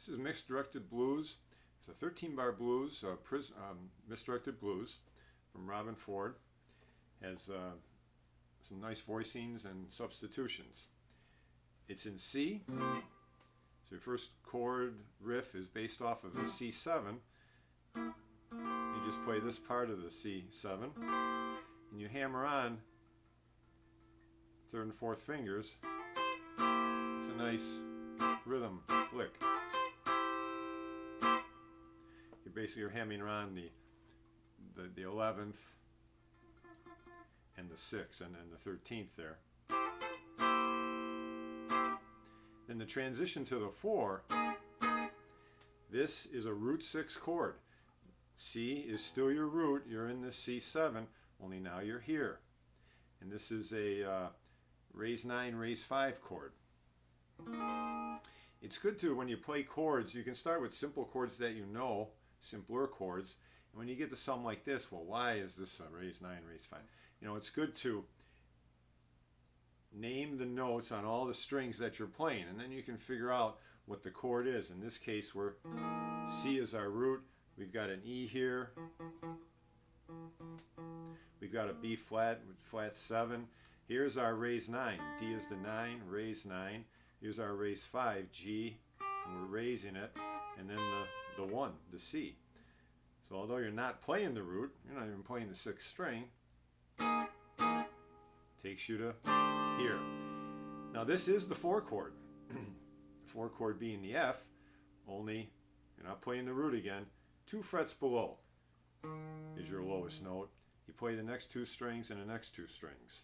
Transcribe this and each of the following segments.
This is Misdirected Blues. It's a 13-bar blues, Misdirected Blues from Robben Ford. Has some nice voicings and substitutions. It's in C. So your first chord riff is based off of a C7. You just play this part of the C7 and you hammer on third and fourth fingers. It's a nice rhythm lick. You basically are hammering around the 11th and the 6th and the 13th there. Then the transition to the 4, this is a root 6 chord. C is still your root, you're in this C7, only now you're here. And this is a raise 9, raise 5 chord. It's good to, when you play chords, you can start with simple chords that you know, simpler chords. And when you get to something like this, well, why is this a raise 9, raise 5? You know, it's good to name the notes on all the strings that you're playing, and then you can figure out what the chord is. In this case, where C is our root, we've got an E here. We've got a B flat with flat 7. Here's our raise 9. D is the 9, raise 9. Here's our raise 5, G, and we're raising it. And then the 1, the C. So although you're not playing the root, you're not even playing the 6th string, takes you to here. Now this is the 4 chord. The 4 chord being the F, only you're not playing the root again. 2 frets below is your lowest note. You play the next 2 strings and the next 2 strings.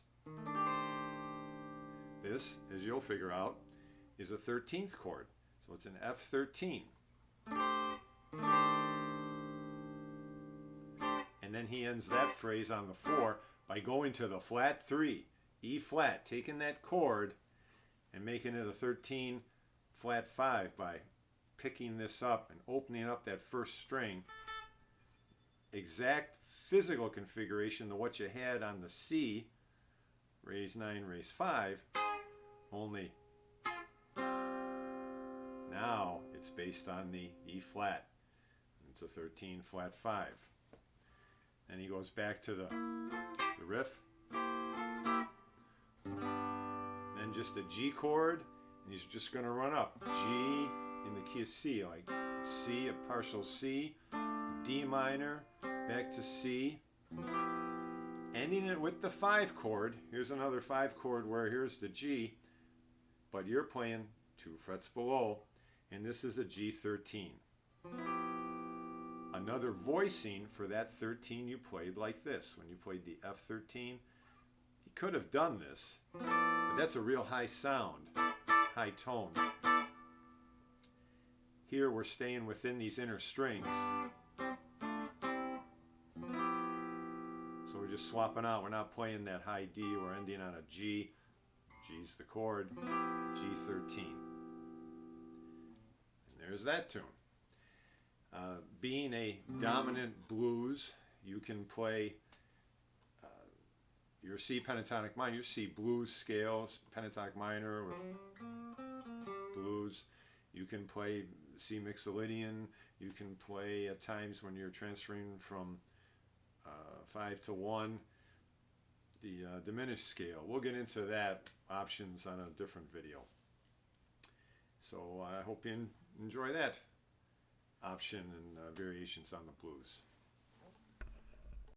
This, as you'll figure out, is a 13th chord. So it's an F13. And then he ends that phrase on the 4 by going to the flat 3, E flat, taking that chord and making it a 13 flat 5 by picking this up and opening up that first string. Exact physical configuration to what you had on the C, raise 9, raise 5, only now it's based on the E flat. It's a 13 flat 5. And he goes back to the riff. Then just a G chord, and he's just going to run up. G in the key of C, like C, a partial C, D minor, back to C. Ending it with the 5 chord. Here's another 5 chord where here's the G, but you're playing 2 frets below, and this is a G13. Another voicing for that 13 you played like this. When you played the F13, he could have done this, but that's a real high sound, high tone. Here we're staying within these inner strings. So we're just swapping out. We're not playing that high D. We're ending on a G. G's the chord, G13. And there's that tune. Being a dominant blues, you can play your C pentatonic minor, your C blues scales, pentatonic minor with blues. You can play C mixolydian. You can play at times when you're transferring from 5 to 1, the diminished scale. We'll get into that options on a different video. So I hope you enjoy that option and variations on the blues.